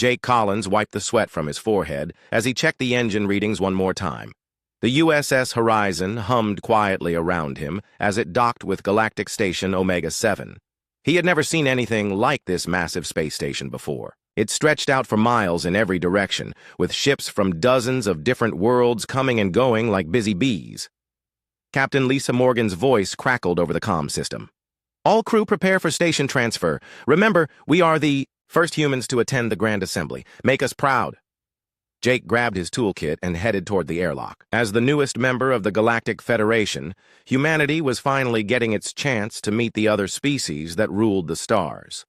Jake Collins wiped the sweat from his forehead as he checked the engine readings one more time. The USS Horizon hummed quietly around him as it docked with Galactic Station Omega-7. He had never seen anything like this massive space station before. It stretched out for miles in every direction, with ships from dozens of different worlds coming and going like busy bees. Captain Lisa Morgan's voice crackled over the comm system. "All crew prepare for station transfer. Remember, we are the first humans to attend the Grand Assembly. Make us proud." Jake grabbed his toolkit and headed toward the airlock. As the newest member of the Galactic Federation, humanity was finally getting its chance to meet the other species that ruled the stars.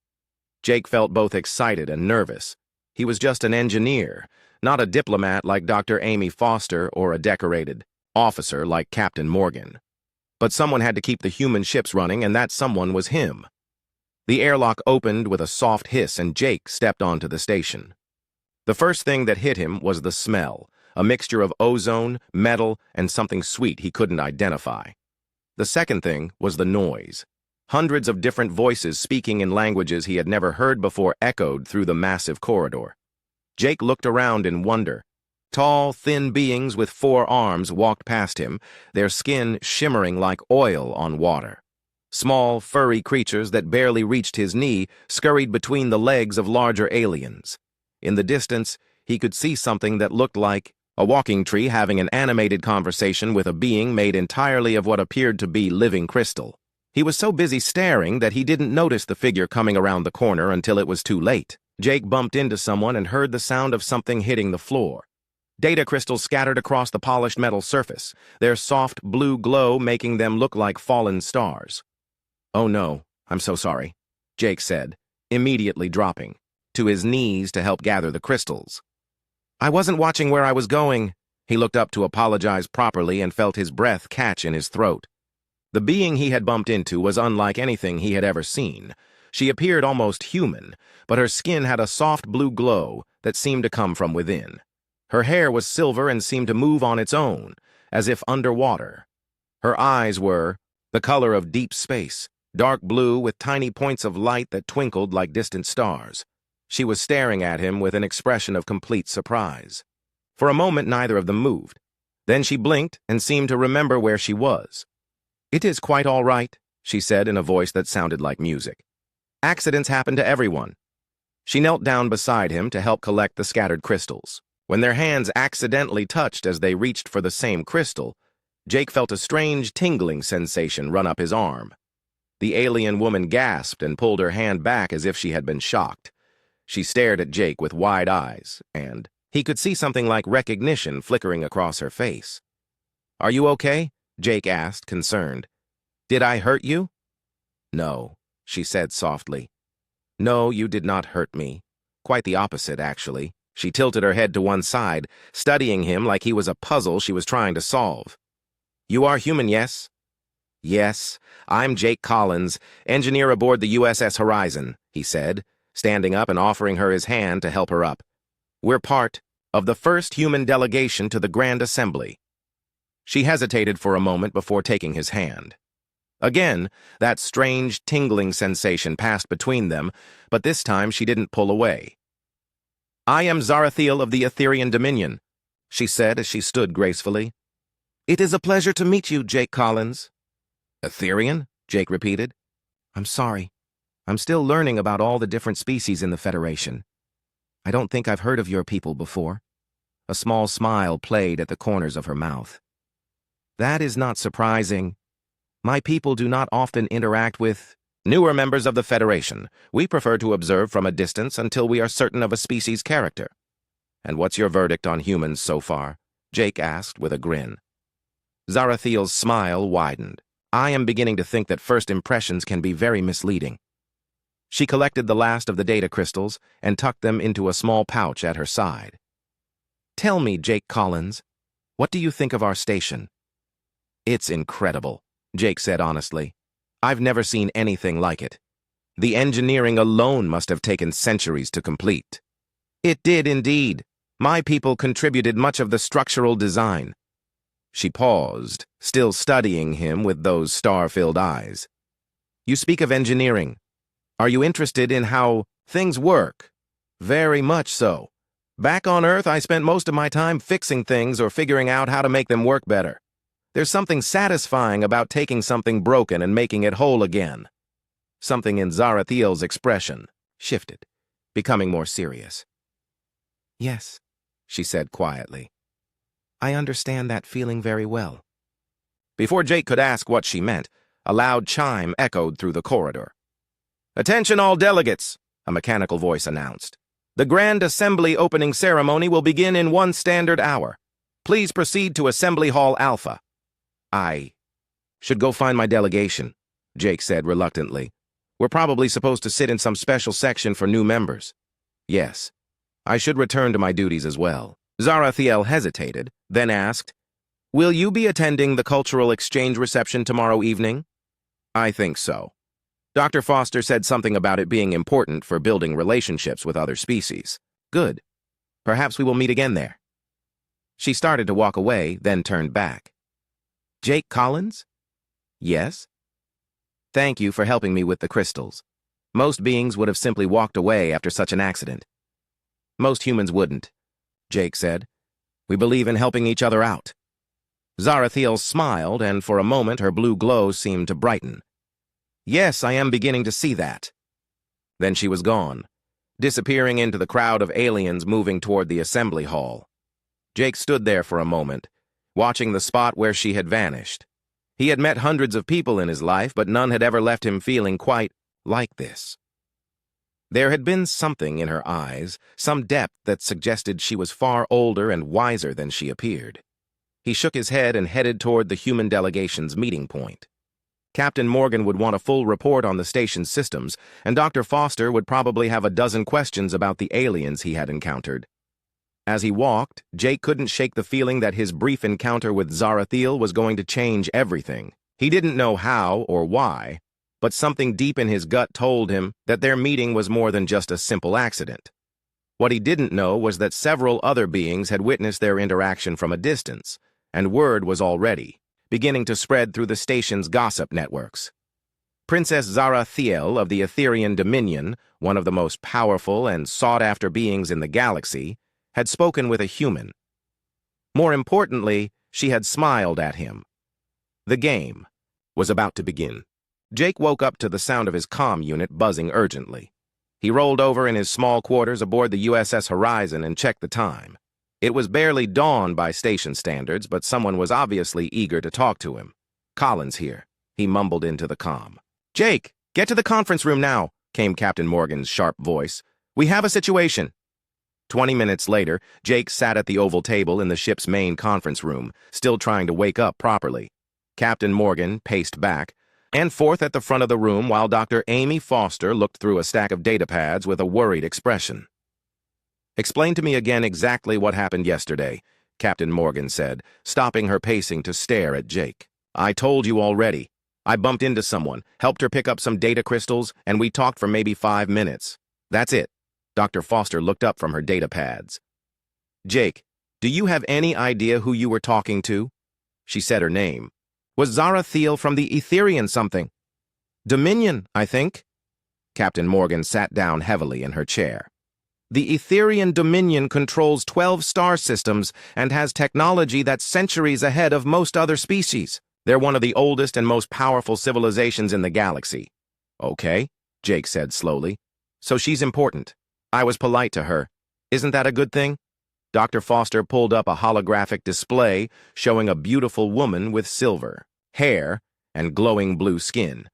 Jake felt both excited and nervous. He was just an engineer, not a diplomat like Dr. Amy Foster or a decorated officer like Captain Morgan. But someone had to keep the human ships running, and that someone was him. The airlock opened with a soft hiss, and Jake stepped onto the station. The first thing that hit him was the smell, a mixture of ozone, metal, and something sweet he couldn't identify. The second thing was the noise. Hundreds of different voices speaking in languages he had never heard before echoed through the massive corridor. Jake looked around in wonder. Tall, thin beings with 4 arms walked past him, their skin shimmering like oil on water. Small, furry creatures that barely reached his knee scurried between the legs of larger aliens. In the distance, he could see something that looked like a walking tree having an animated conversation with a being made entirely of what appeared to be living crystal. He was so busy staring that he didn't notice the figure coming around the corner until it was too late. Jake bumped into someone and heard the sound of something hitting the floor. Data crystals scattered across the polished metal surface, their soft blue glow making them look like fallen stars. "Oh no, I'm so sorry," Jake said, immediately dropping to his knees to help gather the crystals. "I wasn't watching where I was going." He looked up to apologize properly and felt his breath catch in his throat. The being he had bumped into was unlike anything he had ever seen. She appeared almost human, but her skin had a soft blue glow that seemed to come from within. Her hair was silver and seemed to move on its own, as if underwater. Her eyes were the color of deep space, dark blue with tiny points of light that twinkled like distant stars. She was staring at him with an expression of complete surprise. For a moment, neither of them moved. Then she blinked and seemed to remember where she was. "It is quite all right," she said in a voice that sounded like music. "Accidents happen to everyone." She knelt down beside him to help collect the scattered crystals. When their hands accidentally touched as they reached for the same crystal, Jake felt a strange tingling sensation run up his arm. The alien woman gasped and pulled her hand back as if she had been shocked. She stared at Jake with wide eyes, and he could see something like recognition flickering across her face. "Are you okay?" Jake asked, concerned. "Did I hurt you?" "No," she said softly. "No, you did not hurt me. Quite the opposite, actually." She tilted her head to one side, studying him like he was a puzzle she was trying to solve. "You are human, yes?" "Yes, I'm Jake Collins, engineer aboard the USS Horizon," he said, standing up and offering her his hand to help her up. "We're part of the first human delegation to the Grand Assembly." She hesitated for a moment before taking his hand. Again, that strange tingling sensation passed between them, but this time she didn't pull away. "I am Zarathiel of the Etherian Dominion," she said as she stood gracefully. "It is a pleasure to meet you, Jake Collins." "Etherian?" Jake repeated. "I'm sorry. I'm still learning about all the different species in the Federation. I don't think I've heard of your people before." A small smile played at the corners of her mouth. "That is not surprising. My people do not often interact with newer members of the Federation. We prefer to observe from a distance until we are certain of a species' character." "And what's your verdict on humans so far?" Jake asked with a grin. Zarathiel's smile widened. "I am beginning to think that first impressions can be very misleading." She collected the last of the data crystals and tucked them into a small pouch at her side. "Tell me, Jake Collins, what do you think of our station?" "It's incredible," Jake said honestly. "I've never seen anything like it. The engineering alone must have taken centuries to complete." "It did indeed. My people contributed much of the structural design." She paused, still studying him with those star-filled eyes. "You speak of engineering. Are you interested in how things work? Very much so. Back on Earth, I spent most of my time fixing things or figuring out how to make them work better. There's something satisfying about taking something broken and making it whole again. Something in Zarathiel's expression shifted, becoming more serious. Yes, she said quietly. I understand that feeling very well. Before Jake could ask what she meant, a loud chime echoed through the corridor. Attention all delegates, a mechanical voice announced. The Grand Assembly opening ceremony will begin in 1 standard hour. Please proceed to Assembly Hall Alpha. I should go find my delegation, Jake said reluctantly. We're probably supposed to sit in some special section for new members. Yes, I should return to my duties as well. Zarathiel hesitated, then asked, Will you be attending the cultural exchange reception tomorrow evening? I think so. Dr. Foster said something about it being important for building relationships with other species. Good. Perhaps we will meet again there. She started to walk away, then turned back. Jake Collins? Yes. Thank you for helping me with the crystals. Most beings would have simply walked away after such an accident. Most humans wouldn't, Jake said. We believe in helping each other out. Zarathiel smiled, and for a moment her blue glow seemed to brighten. Yes, I am beginning to see that. Then she was gone, disappearing into the crowd of aliens moving toward the assembly hall. Jake stood there for a moment, watching the spot where she had vanished. He had met hundreds of people in his life, but none had ever left him feeling quite like this. There had been something in her eyes, some depth that suggested she was far older and wiser than she appeared. He shook his head and headed toward the human delegation's meeting point. Captain Morgan would want a full report on the station's systems, and Dr. Foster would probably have a dozen questions about the aliens he had encountered. As he walked, Jake couldn't shake the feeling that his brief encounter with Zarathiel was going to change everything. He didn't know how or why, but something deep in his gut told him that their meeting was more than just a simple accident. What he didn't know was that several other beings had witnessed their interaction from a distance, and word was already beginning to spread through the station's gossip networks. Princess Zarathiel of the Etherian Dominion, one of the most powerful and sought-after beings in the galaxy, had spoken with a human. More importantly, she had smiled at him. The game was about to begin. Jake woke up to the sound of his comm unit buzzing urgently. He rolled over in his small quarters aboard the USS Horizon and checked the time. It was barely dawn by station standards, but someone was obviously eager to talk to him. Collins here, he mumbled into the comm. Jake, get to the conference room now, came Captain Morgan's sharp voice. We have a situation. 20 minutes later, Jake sat at the oval table in the ship's main conference room, still trying to wake up properly. Captain Morgan paced back and forth at the front of the room while Dr. Amy Foster looked through a stack of data pads with a worried expression. Explain to me again exactly what happened yesterday, Captain Morgan said, stopping her pacing to stare at Jake. I told you already. I bumped into someone, helped her pick up some data crystals, and we talked for maybe 5 minutes. That's it. Dr. Foster looked up from her data pads. Jake, do you have any idea who you were talking to? She said her name. Was Zarathiel from the Etherian something? Dominion, I think. Captain Morgan sat down heavily in her chair. The Etherian Dominion controls 12 star systems and has technology that's centuries ahead of most other species. They're one of the oldest and most powerful civilizations in the galaxy. Okay, Jake said slowly. So she's important. I was polite to her. Isn't that a good thing? Dr. Foster pulled up a holographic display showing a beautiful woman with silver hair and glowing blue skin.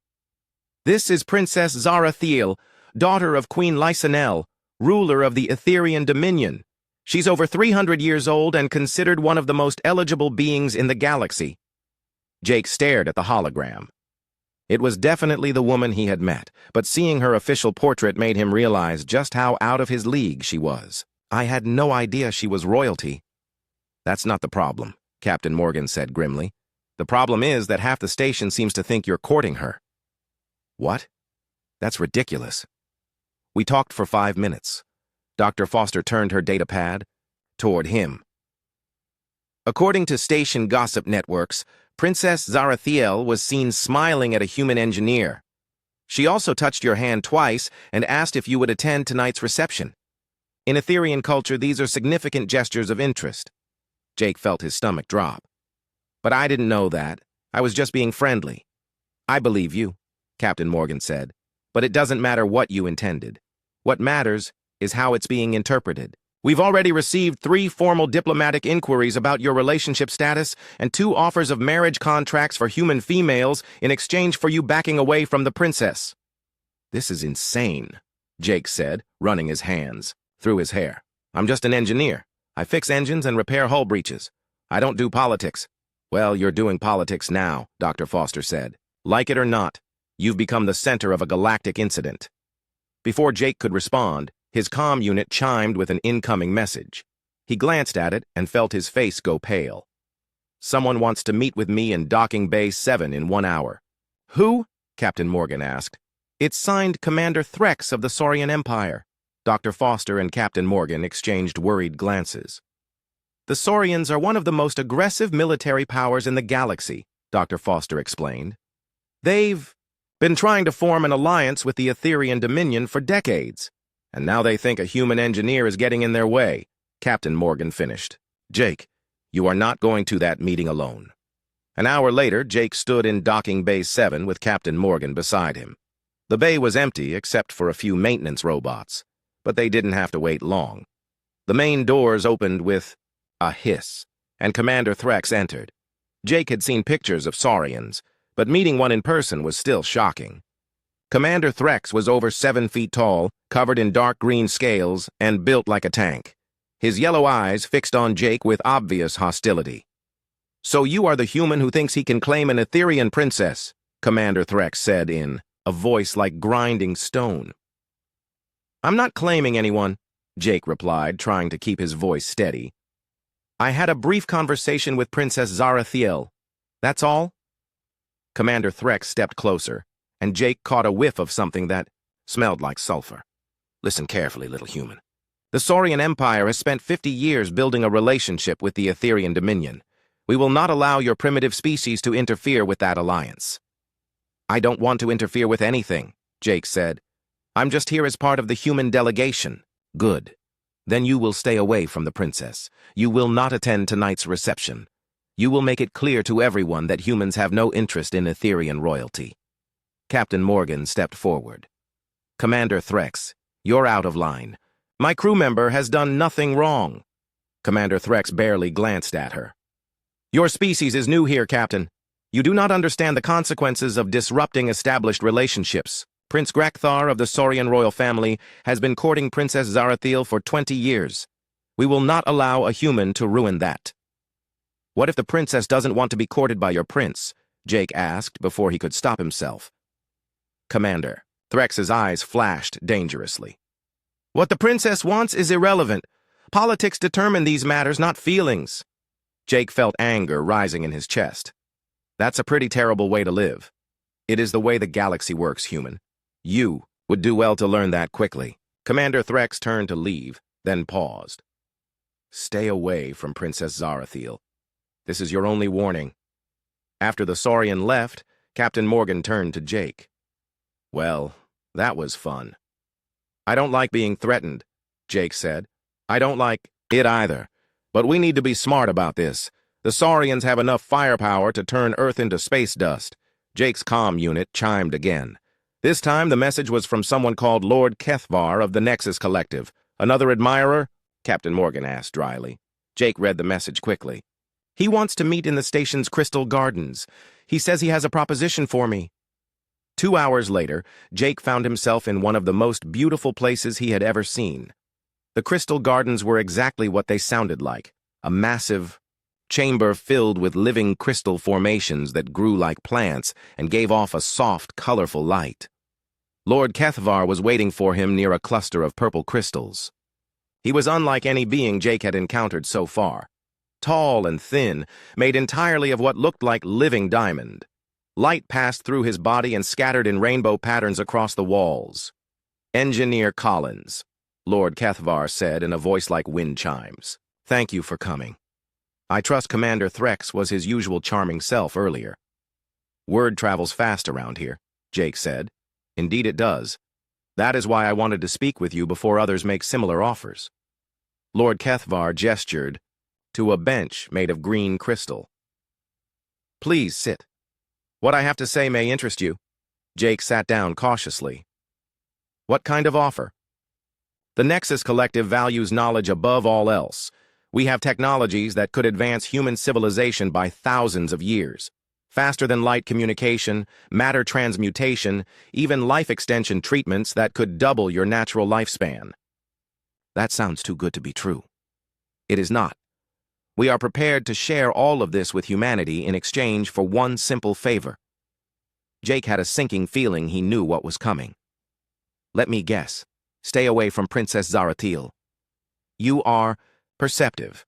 This is Princess Zarathiel, daughter of Queen Lysanel, ruler of the Etherian Dominion. She's over 300 years old and considered one of the most eligible beings in the galaxy. Jake stared at the hologram. It was definitely the woman he had met, but seeing her official portrait made him realize just how out of his league she was. I had no idea she was royalty. That's not the problem, Captain Morgan said grimly. The problem is that half the station seems to think you're courting her. What? That's ridiculous. We talked for 5 minutes. Dr. Foster turned her data pad toward him. According to station gossip networks, Princess Zarathiel was seen smiling at a human engineer. She also touched your hand twice and asked if you would attend tonight's reception. In Etherian culture, these are significant gestures of interest. Jake felt his stomach drop. But I didn't know that. I was just being friendly. I believe you, Captain Morgan said. But it doesn't matter what you intended. What matters is how it's being interpreted. We've already received 3 formal diplomatic inquiries about your relationship status and 2 offers of marriage contracts for human females in exchange for you backing away from the princess. This is insane, Jake said, running his hands through his hair. I'm just an engineer. I fix engines and repair hull breaches. I don't do politics. Well, you're doing politics now, Dr. Foster said. Like it or not, you've become the center of a galactic incident. Before Jake could respond, his comm unit chimed with an incoming message. He glanced at it and felt his face go pale. Someone wants to meet with me in Docking Bay 7 in 1 hour. Who? Captain Morgan asked. It's signed Commander Threx of the Saurian Empire. Dr. Foster and Captain Morgan exchanged worried glances. The Saurians are one of the most aggressive military powers in the galaxy, Dr. Foster explained. They've been trying to form an alliance with the Etherian Dominion for decades, and now they think a human engineer is getting in their way, Captain Morgan finished. Jake, you are not going to that meeting alone. An hour later, Jake stood in Docking Bay 7 with Captain Morgan beside him. The bay was empty except for a few maintenance robots, but they didn't have to wait long. The main doors opened with a hiss, and Commander Threx entered. Jake had seen pictures of Saurians, but meeting one in person was still shocking. Commander Threx was over 7 feet tall, covered in dark green scales, and built like a tank. His yellow eyes fixed on Jake with obvious hostility. So you are the human who thinks he can claim an Etherian princess, Commander Threx said in a voice like grinding stone. I'm not claiming anyone, Jake replied, trying to keep his voice steady. I had a brief conversation with Princess Zarathiel. That's all? Commander Threx stepped closer, and Jake caught a whiff of something that smelled like sulfur. Listen carefully, little human. The Saurian Empire has spent 50 years building a relationship with the Etherian Dominion. We will not allow your primitive species to interfere with that alliance. I don't want to interfere with anything, Jake said. I'm just here as part of the human delegation. Good. Then you will stay away from the princess. You will not attend tonight's reception. You will make it clear to everyone that humans have no interest in Etherian royalty. Captain Morgan stepped forward. Commander Threx, you're out of line. My crew member has done nothing wrong. Commander Threx barely glanced at her. Your species is new here, Captain. You do not understand the consequences of disrupting established relationships. Prince Grakthar of the Saurian royal family has been courting Princess Zarathiel for 20 years. We will not allow a human to ruin that. What if the princess doesn't want to be courted by your prince? Jake asked before he could stop himself. Commander, Threx's eyes flashed dangerously. What the princess wants is irrelevant. Politics determine these matters, not feelings. Jake felt anger rising in his chest. That's a pretty terrible way to live. It is the way the galaxy works, human. You would do well to learn that quickly. Commander Threx turned to leave, then paused. Stay away from Princess Zarathiel. This is your only warning. After the Saurian left, Captain Morgan turned to Jake. Well, that was fun. I don't like being threatened, Jake said. I don't like it either. But we need to be smart about this. The Saurians have enough firepower to turn Earth into space dust. Jake's comm unit chimed again. This time the message was from someone called Lord Kethvar of the Nexus Collective. Another admirer? Captain Morgan asked dryly. Jake read the message quickly. He wants to meet in the station's Crystal Gardens. He says he has a proposition for me. 2 hours later, Jake found himself in one of the most beautiful places he had ever seen. The Crystal Gardens were exactly what they sounded like, a massive chamber filled with living crystal formations that grew like plants and gave off a soft, colorful light. Lord Kethvar was waiting for him near a cluster of purple crystals. He was unlike any being Jake had encountered so far. Tall and thin, made entirely of what looked like living diamond. Light passed through his body and scattered in rainbow patterns across the walls. Engineer Collins, Lord Kethvar said in a voice like wind chimes. Thank you for coming. I trust Commander Threx was his usual charming self earlier. Word travels fast around here, Jake said. Indeed it does. That is why I wanted to speak with you before others make similar offers. Lord Kethvar gestured to a bench made of green crystal. Please sit. What I have to say may interest you. Jake sat down cautiously. What kind of offer? The Nexus Collective values knowledge above all else. We have technologies that could advance human civilization by thousands of years. Faster than light communication, matter transmutation, even life extension treatments that could double your natural lifespan. That sounds too good to be true. It is not. We are prepared to share all of this with humanity in exchange for one simple favor. Jake had a sinking feeling he knew what was coming. Let me guess. Stay away from Princess Zarathiel. You are perceptive.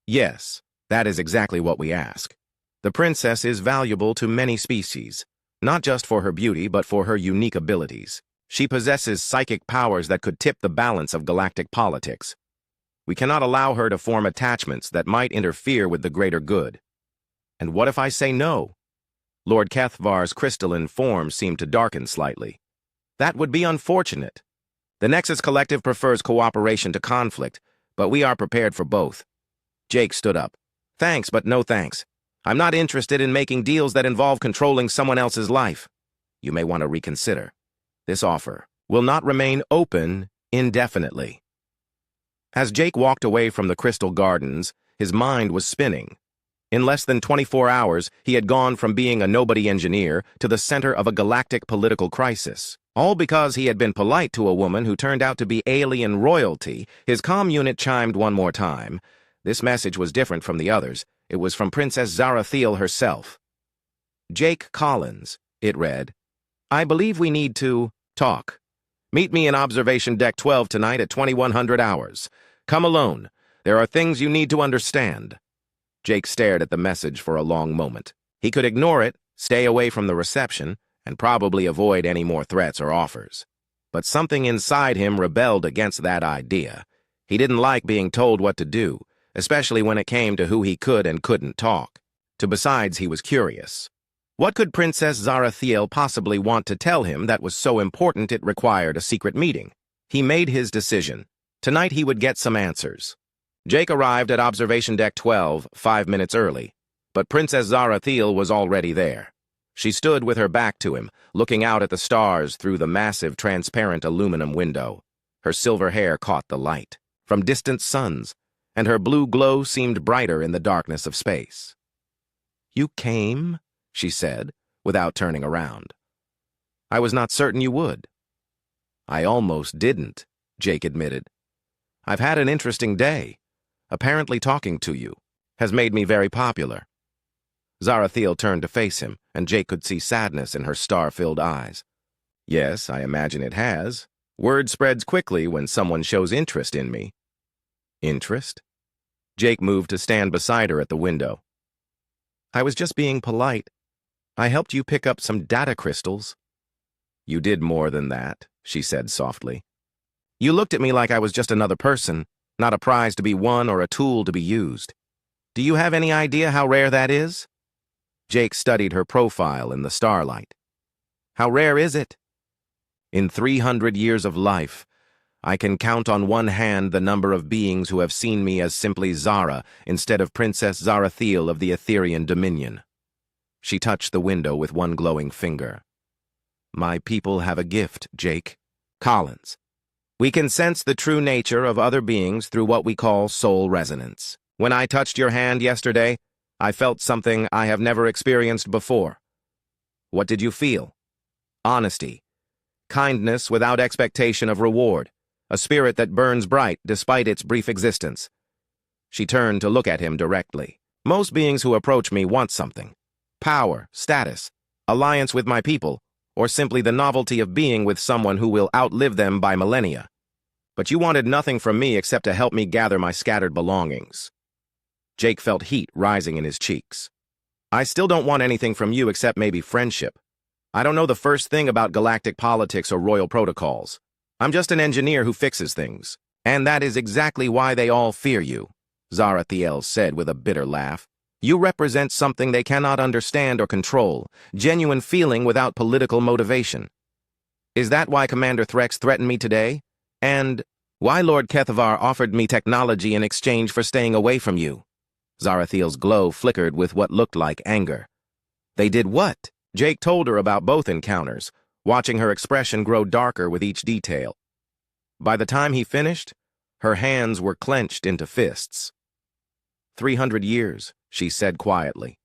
Yes, that is exactly what we ask. The princess is valuable to many species, not just for her beauty but for her unique abilities. She possesses psychic powers that could tip the balance of galactic politics. We cannot allow her to form attachments that might interfere with the greater good. And what if I say no? Lord Kethvar's crystalline form seemed to darken slightly. That would be unfortunate. The Nexus Collective prefers cooperation to conflict, but we are prepared for both. Jake stood up. Thanks, but no thanks. I'm not interested in making deals that involve controlling someone else's life. You may want to reconsider. This offer will not remain open indefinitely. As Jake walked away from the Crystal Gardens, his mind was spinning. In less than 24 hours, he had gone from being a nobody engineer to the center of a galactic political crisis. All because he had been polite to a woman who turned out to be alien royalty. His comm unit chimed one more time. This message was different from the others. It was from Princess Zarathiel herself. Jake Collins, it read. I believe we need to talk. Meet me in Observation Deck 12 tonight at 2100 hours. Come alone. There are things you need to understand. Jake stared at the message for a long moment. He could ignore it, stay away from the reception, and probably avoid any more threats or offers. But something inside him rebelled against that idea. He didn't like being told what to do, especially when it came to who he could and couldn't talk to. Besides, he was curious. What could Princess Zarathiel possibly want to tell him that was so important it required a secret meeting? He made his decision. Tonight he would get some answers. Jake arrived at Observation Deck 12 5 minutes early, but Princess Zarathiel was already there. She stood with her back to him, looking out at the stars through the massive transparent aluminum window. Her silver hair caught the light from distant suns, and her blue glow seemed brighter in the darkness of space. You came, she said, without turning around. I was not certain you would. I almost didn't, Jake admitted. I've had an interesting day. Apparently talking to you has made me very popular. Zarathiel turned to face him, and Jake could see sadness in her star-filled eyes. Yes, I imagine it has. Word spreads quickly when someone shows interest in me. Interest? Jake moved to stand beside her at the window. I was just being polite. I helped you pick up some data crystals. You did more than that, she said softly. You looked at me like I was just another person, not a prize to be won or a tool to be used. Do you have any idea how rare that is? Jake studied her profile in the starlight. How rare is it? In 300 years of life, I can count on one hand the number of beings who have seen me as simply Zara instead of Princess Zarathiel of the Etherian Dominion. She touched the window with one glowing finger. My people have a gift, Jake. Collins. We can sense the true nature of other beings through what we call soul resonance. When I touched your hand yesterday, I felt something I have never experienced before. What did you feel? Honesty. Kindness without expectation of reward. A spirit that burns bright despite its brief existence. She turned to look at him directly. Most beings who approach me want something. Power, status, alliance with my people, or simply the novelty of being with someone who will outlive them by millennia. But you wanted nothing from me except to help me gather my scattered belongings. Jake felt heat rising in his cheeks. I still don't want anything from you except maybe friendship. I don't know the first thing about galactic politics or royal protocols. I'm just an engineer who fixes things. And that is exactly why they all fear you, Zarathiel said with a bitter laugh. You represent something they cannot understand or control, genuine feeling without political motivation. Is that why Commander Threx threatened me today? And Why Lord Kethavar offered me technology in exchange for staying away from you. Zarathiel's glow flickered with what looked like anger. They did what? Jake told her about both encounters, watching her expression grow darker with each detail. By the time he finished, her hands were clenched into fists. 300 years, she said quietly.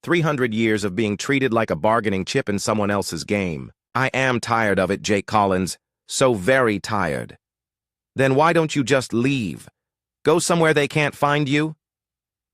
300 years of being treated like a bargaining chip in someone else's game. I am tired of it, Jake Collins. So very tired. Then why don't you just leave? Go somewhere they can't find you?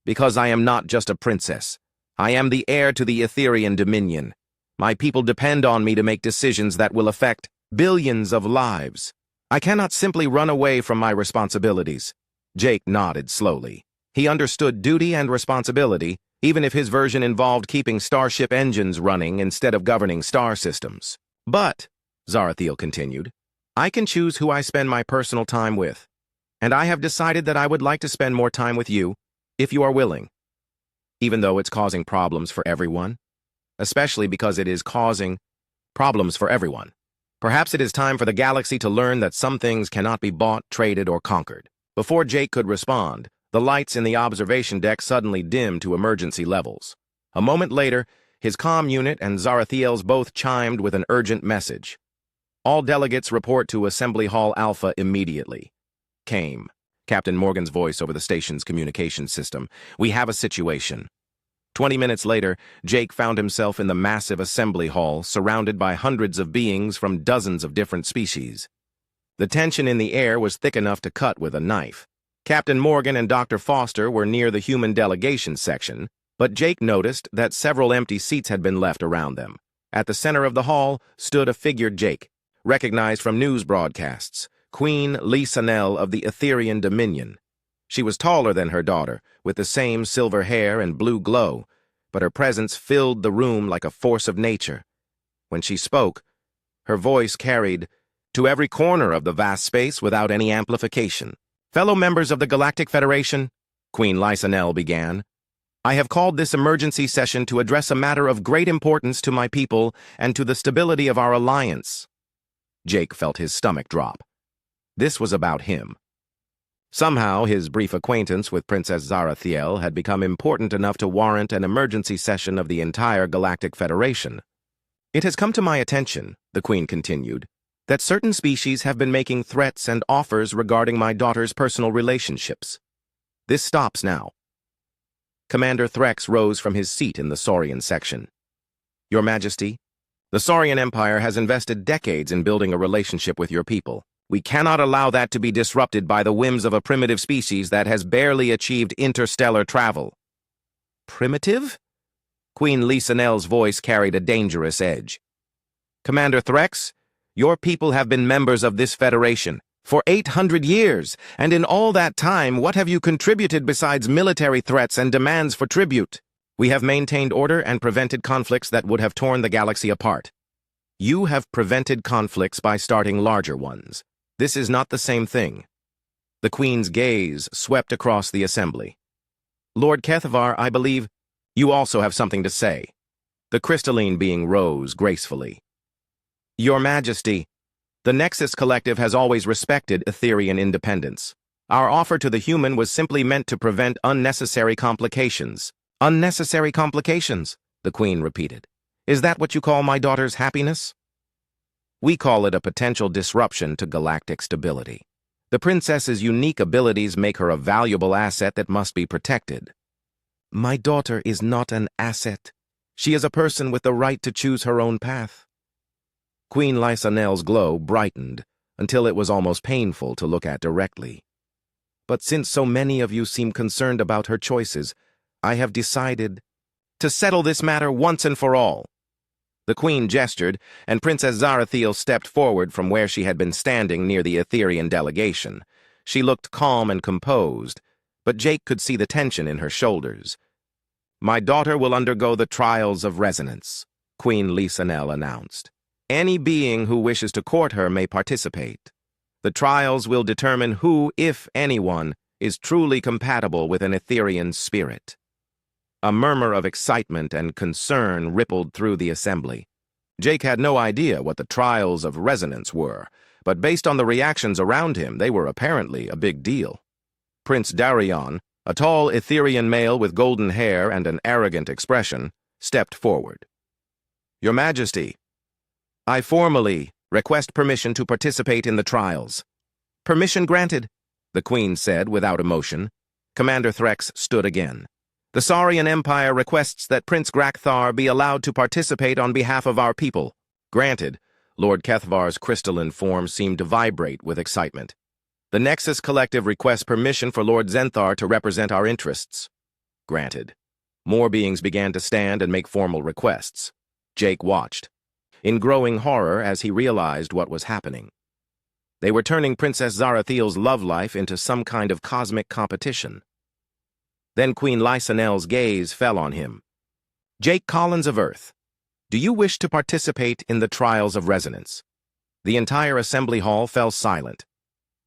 Because I am not just a princess. I am the heir to the Etherian dominion. My people depend on me to make decisions that will affect billions of lives. I cannot simply run away from my responsibilities. Jake nodded slowly. He understood duty and responsibility, even if his version involved keeping starship engines running instead of governing star systems. But, Zarathiel continued, I can choose who I spend my personal time with. And I have decided that I would like to spend more time with you, if you are willing. Even though it's causing problems for everyone, especially because it is causing problems for everyone. Perhaps it is time for the galaxy to learn that some things cannot be bought, traded, or conquered. Before Jake could respond, the lights in the observation deck suddenly dimmed to emergency levels. A moment later, his comm unit and Zarathiel's both chimed with an urgent message. All delegates report to Assembly Hall Alpha immediately. Came. Captain Morgan's voice over the station's communication system. We have a situation. 20 minutes later, Jake found himself in the massive assembly hall, surrounded by hundreds of beings from dozens of different species. The tension in the air was thick enough to cut with a knife. Captain Morgan and Dr. Foster were near the human delegation section, but Jake noticed that several empty seats had been left around them. At the center of the hall stood a figured Jake, recognized from news broadcasts. Queen Lisanel of the Etherian Dominion. She was taller than her daughter, with the same silver hair and blue glow, but her presence filled the room like a force of nature. When she spoke, her voice carried to every corner of the vast space without any amplification. Fellow members of the Galactic Federation, Queen Lisanel began, I have called this emergency session to address a matter of great importance to my people and to the stability of our alliance. Jake felt his stomach drop. This was about him. Somehow, his brief acquaintance with Princess Zarathiel had become important enough to warrant an emergency session of the entire Galactic Federation. It has come to my attention, the Queen continued, that certain species have been making threats and offers regarding my daughter's personal relationships. This stops now. Commander Threx rose from his seat in the Saurian section. Your Majesty, the Saurian Empire has invested decades in building a relationship with your people. We cannot allow that to be disrupted by the whims of a primitive species that has barely achieved interstellar travel. Primitive? Queen Lisanel's voice carried a dangerous edge. Commander Threx, your people have been members of this federation for 800 years, and in all that time, what have you contributed besides military threats and demands for tribute? We have maintained order and prevented conflicts that would have torn the galaxy apart. You have prevented conflicts by starting larger ones. This is not the same thing. The Queen's gaze swept across the assembly. Lord Kethavar, I believe you also have something to say. The crystalline being rose gracefully. Your Majesty, the Nexus Collective has always respected Etherian independence. Our offer to the human was simply meant to prevent unnecessary complications. Unnecessary complications, the Queen repeated. Is that what you call my daughter's happiness? We call it a potential disruption to galactic stability. The princess's unique abilities make her a valuable asset that must be protected. My daughter is not an asset. She is a person with the right to choose her own path. Queen Lisanel's glow brightened until it was almost painful to look at directly. But since so many of you seem concerned about her choices, I have decided to settle this matter once and for all. The Queen gestured, and Princess Zarathiel stepped forward from where she had been standing near the Etherian delegation. She looked calm and composed, but Jake could see the tension in her shoulders. My daughter will undergo the trials of resonance, Queen Lisanel announced. Any being who wishes to court her may participate. The trials will determine who, if anyone, is truly compatible with an Etherian spirit. A murmur of excitement and concern rippled through the assembly. Jake had no idea what the trials of resonance were, but based on the reactions around him, they were apparently a big deal. Prince Darion, a tall Etherian male with golden hair and an arrogant expression, stepped forward. "Your Majesty, I formally request permission to participate in the trials." "Permission granted," the Queen said without emotion. Commander Threx stood again. "The Saurian Empire requests that Prince Grakthar be allowed to participate on behalf of our people." "Granted." Lord Kethvar's crystalline form seemed to vibrate with excitement. "The Nexus Collective requests permission for Lord Zenthar to represent our interests." "Granted." More beings began to stand and make formal requests. Jake watched, in growing horror as he realized what was happening. They were turning Princess Zarathiel's love life into some kind of cosmic competition. Then Queen Lysanel's gaze fell on him. "Jake Collins of Earth, do you wish to participate in the trials of resonance?" The entire assembly hall fell silent.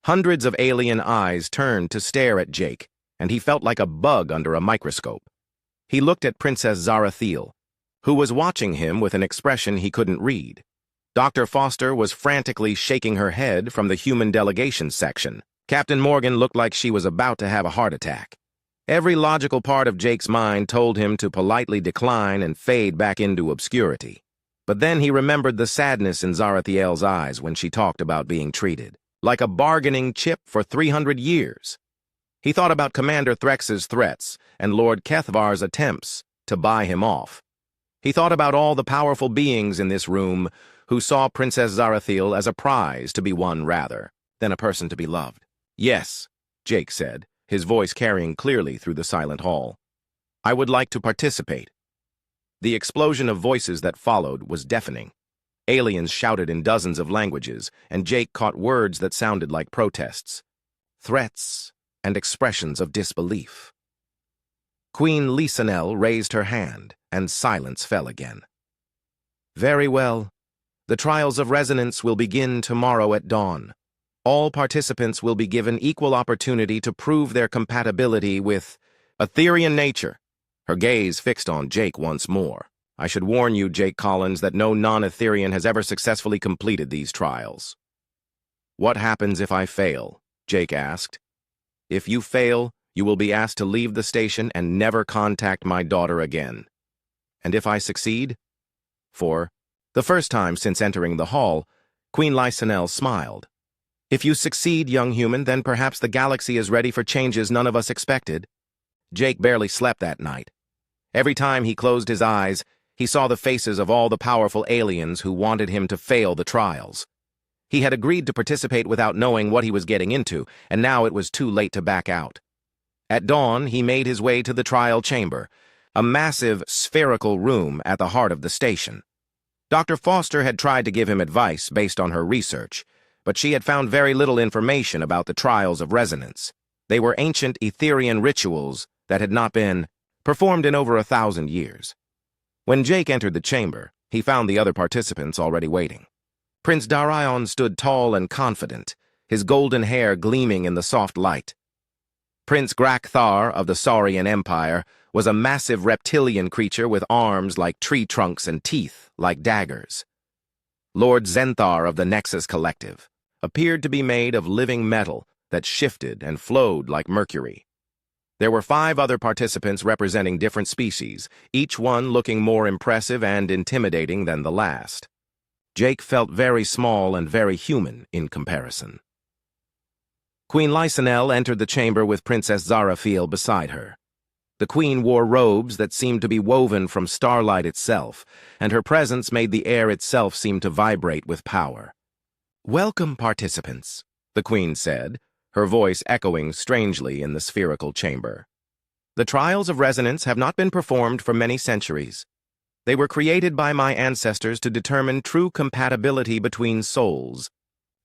Hundreds of alien eyes turned to stare at Jake, and he felt like a bug under a microscope. He looked at Princess Zarathiel, who was watching him with an expression he couldn't read. Dr. Foster was frantically shaking her head from the human delegation section. Captain Morgan looked like she was about to have a heart attack. Every logical part of Jake's mind told him to politely decline and fade back into obscurity. But then he remembered the sadness in Zarathiel's eyes when she talked about being treated like a bargaining chip for 300 years. He thought about Commander Threx's threats and Lord Kethvar's attempts to buy him off. He thought about all the powerful beings in this room who saw Princess Zarathiel as a prize to be won rather than a person to be loved. "Yes," Jake said, his voice carrying clearly through the silent hall. "I would like to participate." The explosion of voices that followed was deafening. Aliens shouted in dozens of languages, and Jake caught words that sounded like protests, threats, and expressions of disbelief. Queen Lysanel raised her hand, and silence fell again. "Very well. The trials of resonance will begin tomorrow at dawn. All participants will be given equal opportunity to prove their compatibility with Etherian nature." Her gaze fixed on Jake once more. "I should warn you, Jake Collins, that no non-Etherian has ever successfully completed these trials." "What happens if I fail?" Jake asked. "If you fail, you will be asked to leave the station and never contact my daughter again." "And if I succeed?" For the first time since entering the hall, Queen Lysanel smiled. "If you succeed, young human, then perhaps the galaxy is ready for changes none of us expected." Jake barely slept that night. Every time he closed his eyes, he saw the faces of all the powerful aliens who wanted him to fail the trials. He had agreed to participate without knowing what he was getting into, and now it was too late to back out. At dawn, he made his way to the trial chamber, a massive spherical room at the heart of the station. Dr. Foster had tried to give him advice based on her research, but she had found very little information about the trials of resonance. They were ancient Etherian rituals that had not been performed in over 1,000 years. When Jake entered the chamber, he found the other participants already waiting. Prince Darion stood tall and confident, his golden hair gleaming in the soft light. Prince Grakthar of the Saurian Empire was a massive reptilian creature with arms like tree trunks and teeth like daggers. Lord Zenthar of the Nexus Collective appeared to be made of living metal that shifted and flowed like mercury. There were 5 other participants representing different species, each one looking more impressive and intimidating than the last. Jake felt very small and very human in comparison. Queen Lysanel entered the chamber with Princess Zarathiel beside her. The queen wore robes that seemed to be woven from starlight itself, and her presence made the air itself seem to vibrate with power. "Welcome, participants," the queen said, her voice echoing strangely in the spherical chamber. "The trials of resonance have not been performed for many centuries. They were created by my ancestors to determine true compatibility between souls.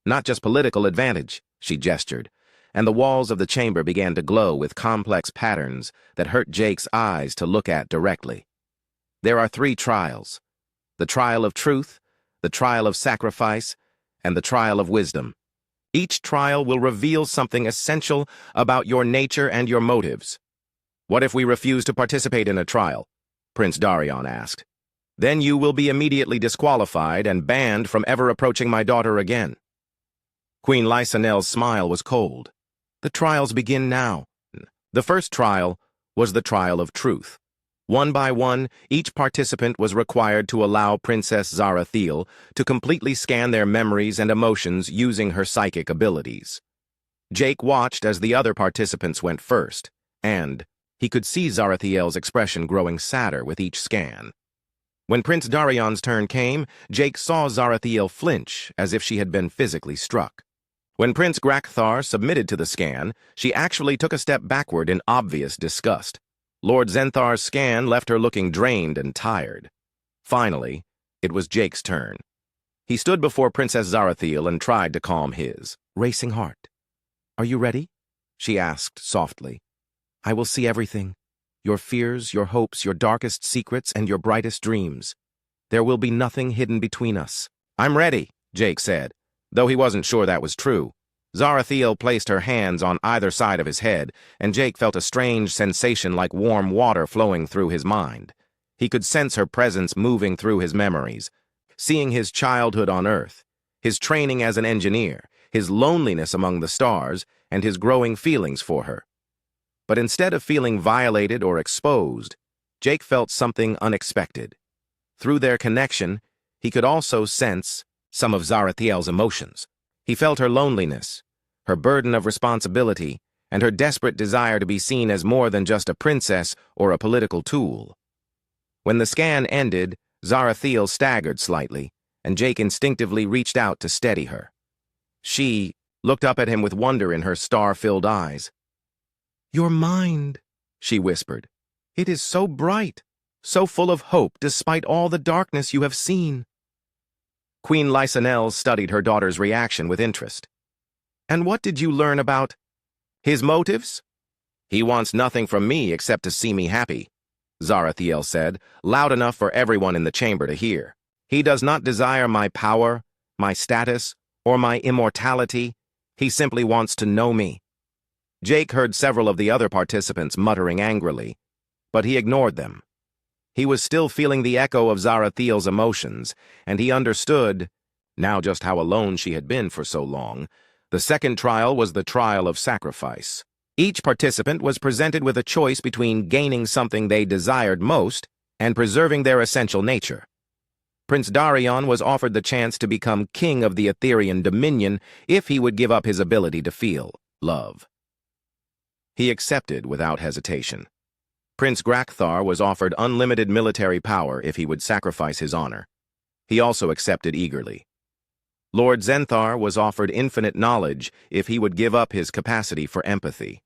Not just political advantage," she gestured, and the walls of the chamber began to glow with complex patterns that hurt Jake's eyes to look at directly. "There are 3 trials: the trial of truth, the trial of sacrifice, and the trial of wisdom. Each trial will reveal something essential about your nature and your motives." "What if we refuse to participate in a trial?" Prince Darion asked. "Then you will be immediately disqualified and banned from ever approaching my daughter again." Queen Lysonel's smile was cold. The trials begin now. The first trial was the trial of truth. One by one, each participant was required to allow Princess Zarathiel to completely scan their memories and emotions using her psychic abilities. Jake watched as the other participants went first, and he could see Zarathiel's expression growing sadder with each scan. When Prince Darion's turn came, Jake saw Zarathiel flinch as if she had been physically struck. When Prince Grakthar submitted to the scan, she actually took a step backward in obvious disgust. Lord Zenthar's scan left her looking drained and tired. Finally, it was Jake's turn. He stood before Princess Zarathiel and tried to calm his racing heart. "Are you ready?" she asked softly. "I will see everything. Your fears, your hopes, your darkest secrets, and your brightest dreams. There will be nothing hidden between us." "I'm ready," Jake said, though he wasn't sure that was true. Zarathiel placed her hands on either side of his head, and Jake felt a strange sensation like warm water flowing through his mind. He could sense her presence moving through his memories, seeing his childhood on Earth, his training as an engineer, his loneliness among the stars, and his growing feelings for her. But instead of feeling violated or exposed, Jake felt something unexpected. Through their connection, he could also sense some of Zarathiel's emotions. He felt her loneliness, her burden of responsibility, and her desperate desire to be seen as more than just a princess or a political tool. When the scan ended, Zarathiel staggered slightly, and Jake instinctively reached out to steady her. She looked up at him with wonder in her star-filled eyes. "Your mind," she whispered. "It is so bright, so full of hope despite all the darkness you have seen." Queen Lysonel studied her daughter's reaction with interest. "And what did you learn about his motives?" "He wants nothing from me except to see me happy," Zarathiel said, loud enough for everyone in the chamber to hear. "He does not desire my power, my status, or my immortality. He simply wants to know me." Jake heard several of the other participants muttering angrily, but he ignored them. He was still feeling the echo of Zarathiel's emotions, and he understood, now just how alone she had been for so long. The second trial was the trial of sacrifice. Each participant was presented with a choice between gaining something they desired most and preserving their essential nature. Prince Darion was offered the chance to become king of the Etherian Dominion if he would give up his ability to feel love. He accepted without hesitation. Prince Grakthar was offered unlimited military power if he would sacrifice his honor. He also accepted eagerly. Lord Zenthar was offered infinite knowledge if he would give up his capacity for empathy.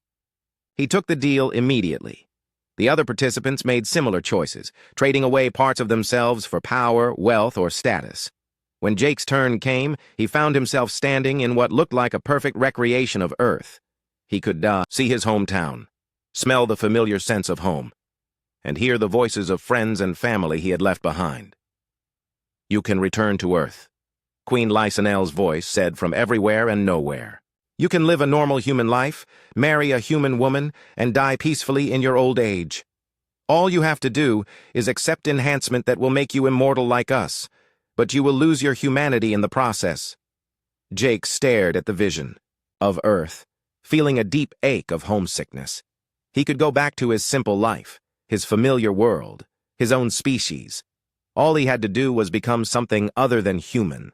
He took the deal immediately. The other participants made similar choices, trading away parts of themselves for power, wealth, or status. When Jake's turn came, he found himself standing in what looked like a perfect recreation of Earth. He could see his hometown, smell the familiar sense of home, and hear the voices of friends and family he had left behind. "You can return to Earth," Queen Lysonel's voice said from everywhere and nowhere. "You can live a normal human life, marry a human woman, and die peacefully in your old age. All you have to do is accept enhancement that will make you immortal like us, but you will lose your humanity in the process." Jake stared at the vision of Earth, feeling a deep ache of homesickness. He could go back to his simple life, his familiar world, his own species. All he had to do was become something other than human.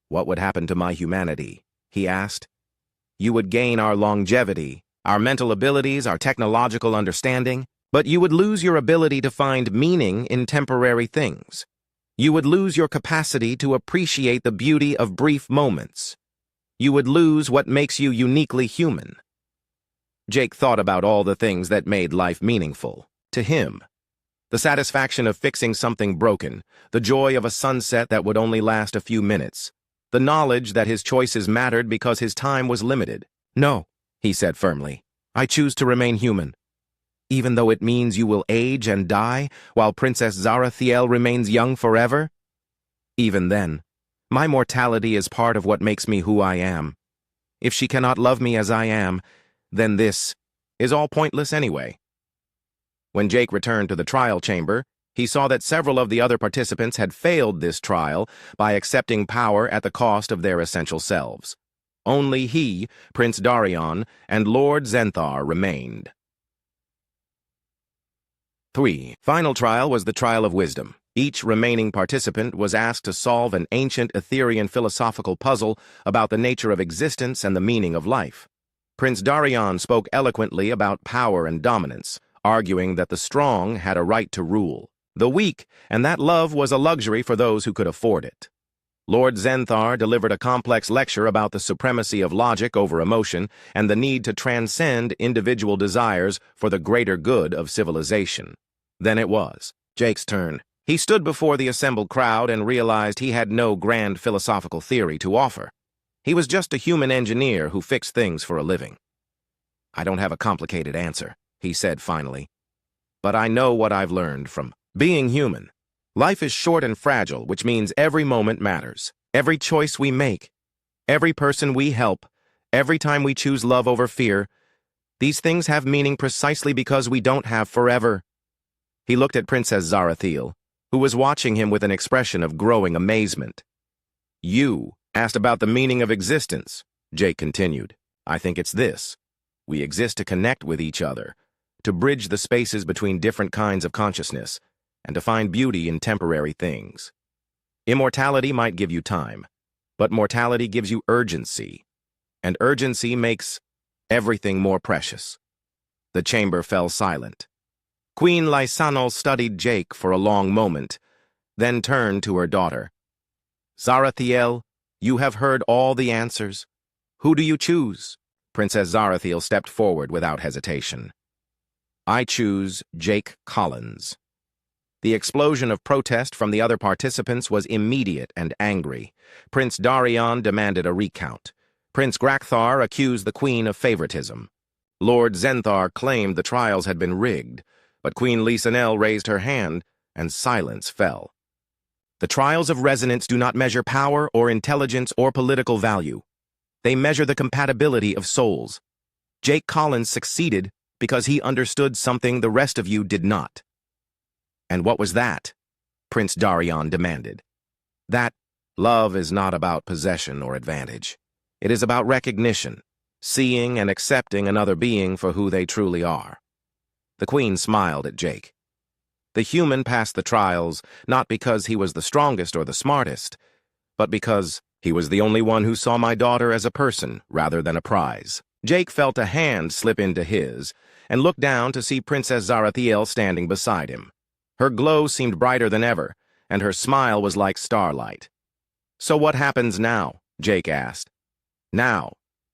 "What would happen to my humanity?" he asked. "You would gain our longevity, our mental abilities, our technological understanding, but you would lose your ability to find meaning in temporary things. You would lose your capacity to appreciate the beauty of brief moments. You would lose what makes you uniquely human." Jake thought about all the things that made life meaningful to him. The satisfaction of fixing something broken, the joy of a sunset that would only last a few minutes, the knowledge that his choices mattered because his time was limited. "No," he said firmly, "I choose to remain human. Even though it means you will age and die while Princess Zarathiel remains young forever? Even then, my mortality is part of what makes me who I am. If she cannot love me as I am, then this is all pointless anyway." When Jake returned to the trial chamber, he saw that several of the other participants had failed this trial by accepting power at the cost of their essential selves. Only he, Prince Darion, and Lord Zenthar remained. 3. Final trial was the trial of wisdom. Each remaining participant was asked to solve an ancient Etherean philosophical puzzle about the nature of existence and the meaning of life. Prince Darion spoke eloquently about power and dominance, arguing that the strong had a right to rule the weak, and that love was a luxury for those who could afford it. Lord Zenthar delivered a complex lecture about the supremacy of logic over emotion and the need to transcend individual desires for the greater good of civilization. Then it was Jake's turn. He stood before the assembled crowd and realized he had no grand philosophical theory to offer. He was just a human engineer who fixed things for a living. "I don't have a complicated answer," he said finally. "But I know what I've learned from being human. Life is short and fragile, which means every moment matters. Every choice we make, every person we help, every time we choose love over fear, these things have meaning precisely because we don't have forever." He looked at Princess Zarathiel, who was watching him with an expression of growing amazement. "You asked about the meaning of existence," Jake continued. "I think it's this. We exist to connect with each other, to bridge the spaces between different kinds of consciousness, and to find beauty in temporary things. Immortality might give you time, but mortality gives you urgency, and urgency makes everything more precious." The chamber fell silent. Queen Lysanol studied Jake for a long moment, then turned to her daughter. "Zarathiel, you have heard all the answers. Who do you choose?" Princess Zarathiel stepped forward without hesitation. "I choose Jake Collins." The explosion of protest from the other participants was immediate and angry. Prince Darion demanded a recount. Prince Grakthar accused the Queen of favoritism. Lord Zenthar claimed the trials had been rigged, but Queen Lysanel raised her hand, and silence fell. The trials of resonance do not measure power or intelligence or political value. They measure the compatibility of souls. Jake Collins succeeded because he understood something the rest of you did not. "And what was that?" Prince Darion demanded. "That love is not about possession or advantage. It is about recognition, seeing and accepting another being for who they truly are." The Queen smiled at Jake. The human passed the trials not because he was the strongest or the smartest, but because he was the only one who saw my daughter as a person rather than a prize. Jake felt a hand slip into his and looked down to see Princess Zarathiel standing beside him. Her glow seemed brighter than ever, and her smile was like starlight. "So what happens now?" Jake asked. "Now,"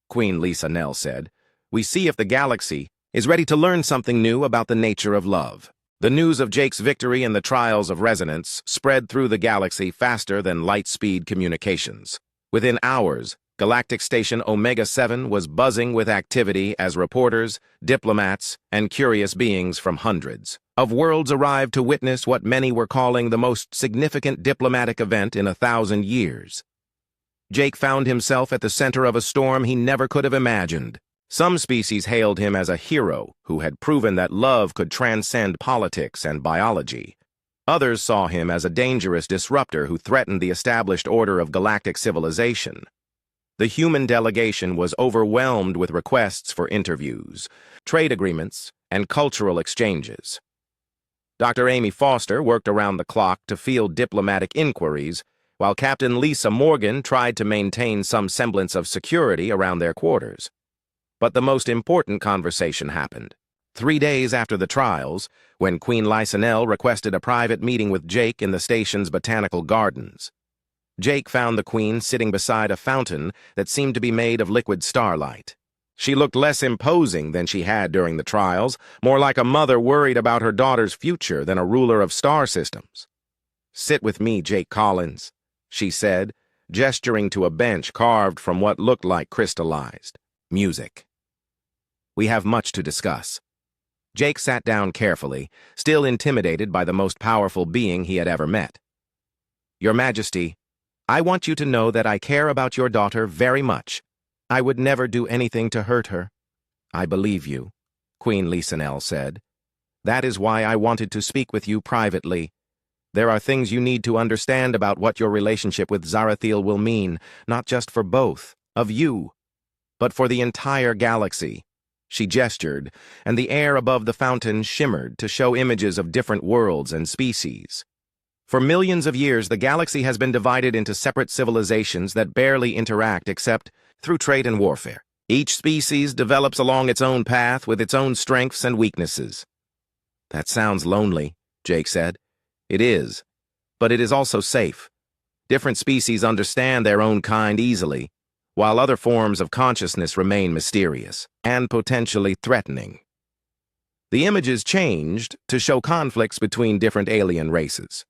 Queen Lysanel said, "we see if the galaxy is ready to learn something new about the nature of love." The news of Jake's victory in the trials of resonance spread through the galaxy faster than light-speed communications. Within hours, Galactic Station Omega-7 was buzzing with activity as reporters, diplomats, and curious beings from hundreds of worlds arrived to witness what many were calling the most significant diplomatic event in 1,000 years. Jake found himself at the center of a storm he never could have imagined. Some species hailed him as a hero who had proven that love could transcend politics and biology. Others saw him as a dangerous disruptor who threatened the established order of galactic civilization. The human delegation was overwhelmed with requests for interviews, trade agreements, and cultural exchanges. Dr. Amy Foster worked around the clock to field diplomatic inquiries, while Captain Lisa Morgan tried to maintain some semblance of security around their quarters. But the most important conversation happened 3 days after the trials, when Queen Lysanel requested a private meeting with Jake in the station's botanical gardens. Jake found the Queen sitting beside a fountain that seemed to be made of liquid starlight. She looked less imposing than she had during the trials, more like a mother worried about her daughter's future than a ruler of star systems. "Sit with me, Jake Collins," she said, gesturing to a bench carved from what looked like crystallized music. "We have much to discuss." Jake sat down carefully, still intimidated by the most powerful being he had ever met. "Your Majesty, I want you to know that I care about your daughter very much. I would never do anything to hurt her." "I believe you," Queen Lysanel said. "That is why I wanted to speak with you privately. There are things you need to understand about what your relationship with Zarathiel will mean, not just for both of you, but for the entire galaxy. She gestured, and the air above the fountain shimmered to show images of different worlds and species. For millions of years, the galaxy has been divided into separate civilizations that barely interact except through trade and warfare. Each species develops along its own path with its own strengths and weaknesses. That sounds lonely, Jake said. It is, but it is also safe. Different species understand their own kind easily, while other forms of consciousness remain mysterious and potentially threatening. The images changed to show conflicts between different alien races.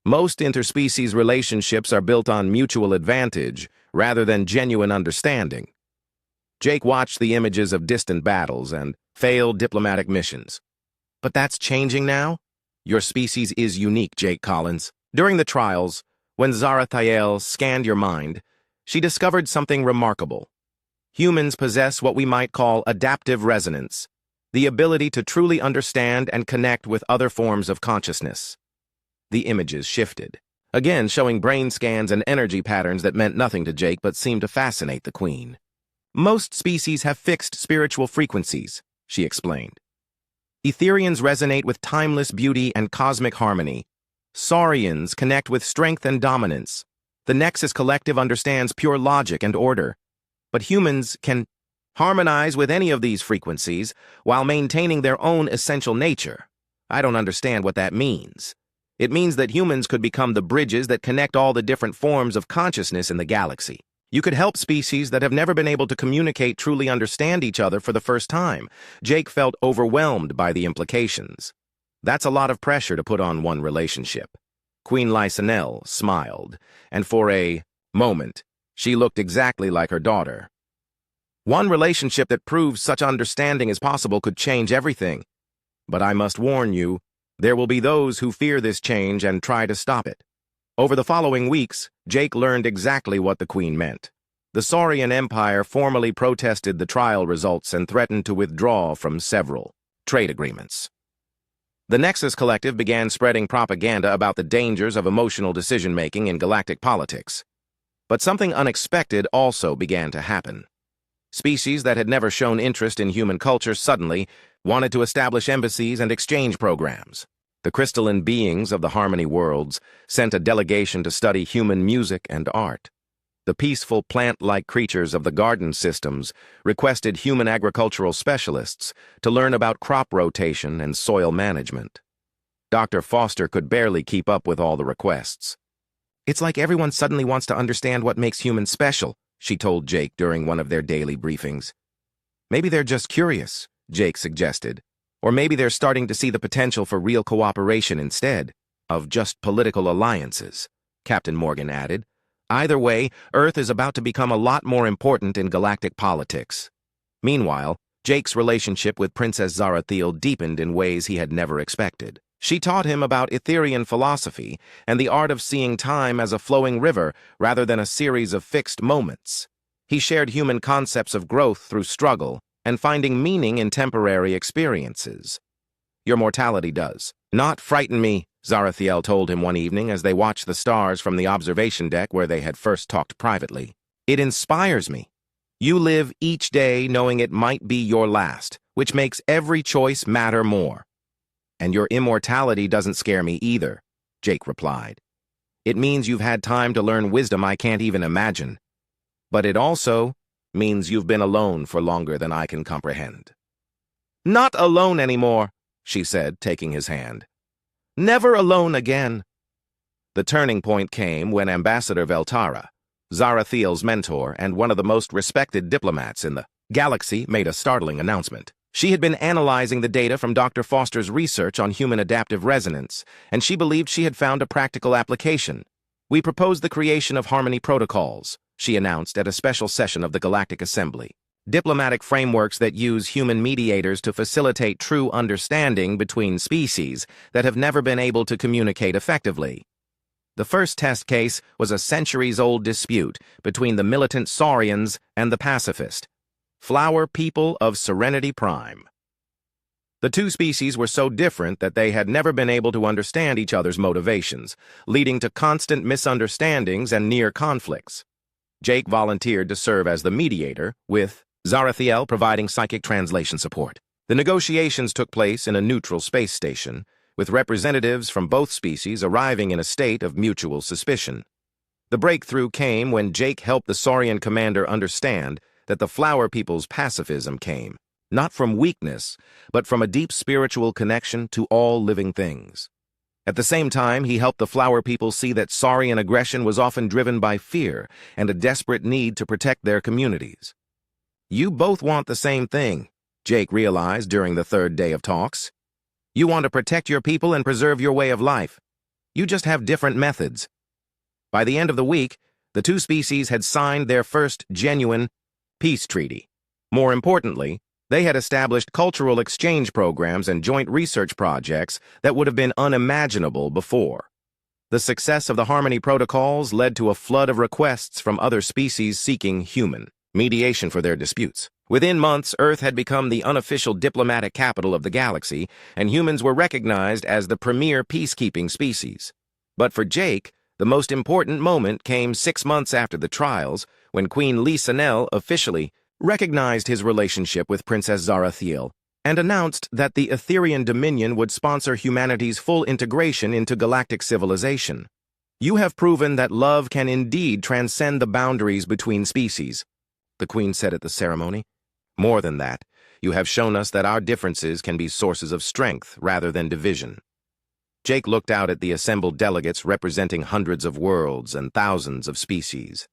Most interspecies relationships are built on mutual advantage rather than genuine understanding. Jake watched the images of distant battles and failed diplomatic missions. But that's changing now? Your species is unique, Jake Collins. During the trials, when Zarathiel scanned your mind, she discovered something remarkable. Humans possess what we might call adaptive resonance, the ability to truly understand and connect with other forms of consciousness. The images shifted, again showing brain scans and energy patterns that meant nothing to Jake but seemed to fascinate the Queen. Most species have fixed spiritual frequencies, she explained. Etherians resonate with timeless beauty and cosmic harmony. Saurians connect with strength and dominance. The Nexus Collective understands pure logic and order. But humans can harmonize with any of these frequencies while maintaining their own essential nature. I don't understand what that means. It means that humans could become the bridges that connect all the different forms of consciousness in the galaxy. You could help species that have never been able to communicate truly understand each other for the first time. Jake felt overwhelmed by the implications. That's a lot of pressure to put on one relationship. Queen Lysonel smiled, and for a moment, she looked exactly like her daughter. One relationship that proves such understanding as possible could change everything. But I must warn you, there will be those who fear this change and try to stop it. Over the following weeks, Jake learned exactly what the Queen meant. The Saurian Empire formally protested the trial results and threatened to withdraw from several trade agreements. The Nexus Collective began spreading propaganda about the dangers of emotional decision-making in galactic politics. But something unexpected also began to happen. Species that had never shown interest in human culture suddenly wanted to establish embassies and exchange programs. The crystalline beings of the Harmony Worlds sent a delegation to study human music and art. The peaceful plant-like creatures of the garden systems requested human agricultural specialists to learn about crop rotation and soil management. Dr. Foster could barely keep up with all the requests. It's like everyone suddenly wants to understand what makes humans special, she told Jake during one of their daily briefings. Maybe they're just curious, Jake suggested. Or maybe they're starting to see the potential for real cooperation instead of just political alliances, Captain Morgan added. Either way, Earth is about to become a lot more important in galactic politics. Meanwhile, Jake's relationship with Princess Zarathiel deepened in ways he had never expected. She taught him about Etherian philosophy and the art of seeing time as a flowing river rather than a series of fixed moments. He shared human concepts of growth through struggle and finding meaning in temporary experiences. Your mortality does not frighten me, Zarathiel told him one evening as they watched the stars from the observation deck where they had first talked privately. It inspires me. You live each day knowing it might be your last, which makes every choice matter more. And your immortality doesn't scare me either, Jake replied. It means you've had time to learn wisdom I can't even imagine. But it also means you've been alone for longer than I can comprehend. Not alone anymore, she said, taking his hand. Never alone again. The turning point came when Ambassador Veltara, Zarathiel's mentor and one of the most respected diplomats in the galaxy, made a startling announcement. She had been analyzing the data from Dr. Foster's research on human adaptive resonance, and she believed she had found a practical application. We proposed the creation of harmony protocols, she announced at a special session of the Galactic Assembly. Diplomatic frameworks that use human mediators to facilitate true understanding between species that have never been able to communicate effectively. The first test case was a centuries-old dispute between the militant Saurians and the pacifist, flower people of Serenity Prime. The two species were so different that they had never been able to understand each other's motivations, leading to constant misunderstandings and near conflicts. Jake volunteered to serve as the mediator, with Zarathiel providing psychic translation support. The negotiations took place in a neutral space station, with representatives from both species arriving in a state of mutual suspicion. The breakthrough came when Jake helped the Saurian commander understand that the Flower People's pacifism came, not from weakness, but from a deep spiritual connection to all living things. At the same time, he helped the Flower People see that Saurian aggression was often driven by fear and a desperate need to protect their communities. You both want the same thing, Jake realized during the third day of talks. You want to protect your people and preserve your way of life. You just have different methods. By the end of the week, the two species had signed their first genuine peace treaty. More importantly, they had established cultural exchange programs and joint research projects that would have been unimaginable before. The success of the Harmony Protocols led to a flood of requests from other species seeking human mediation for their disputes. Within months, Earth had become the unofficial diplomatic capital of the galaxy, and humans were recognized as the premier peacekeeping species. But for Jake, the most important moment came 6 months after the trials, when Queen Lisanel officially recognized his relationship with Princess Zarathiel and announced that the Etherian Dominion would sponsor humanity's full integration into galactic civilization. You have proven that love can indeed transcend the boundaries between species, the Queen said at the ceremony. More than that, you have shown us that our differences can be sources of strength rather than division. Jake looked out at the assembled delegates representing hundreds of worlds and thousands of species.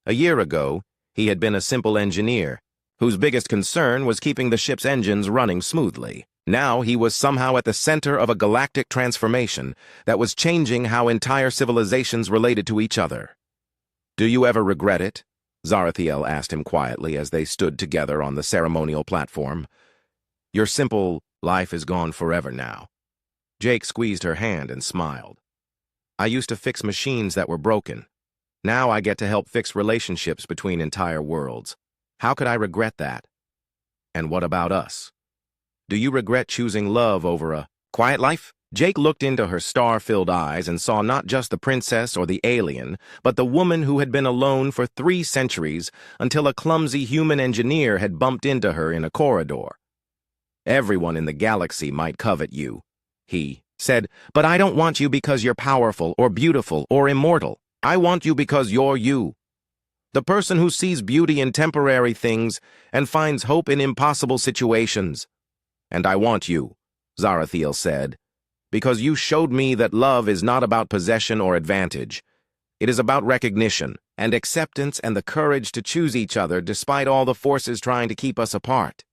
A year ago, he had been a simple engineer, whose biggest concern was keeping the ship's engines running smoothly. Now he was somehow at the center of a galactic transformation that was changing how entire civilizations related to each other. "Do you ever regret it?" Zarathiel asked him quietly as they stood together on the ceremonial platform. "Your simple life is gone forever now." Jake squeezed her hand and smiled. "I used to fix machines that were broken. Now I get to help fix relationships between entire worlds. How could I regret that? And what about us? Do you regret choosing love over a quiet life?" Jake looked into her star-filled eyes and saw not just the princess or the alien, but the woman who had been alone for 3 centuries until a clumsy human engineer had bumped into her in a corridor. "Everyone in the galaxy might covet you," he said, "but I don't want you because you're powerful or beautiful or immortal. I want you because you're you. The person who sees beauty in temporary things and finds hope in impossible situations. And I want you," Zarathiel said, "because you showed me that love is not about possession or advantage. It is about recognition and acceptance and the courage to choose each other despite all the forces trying to keep us apart."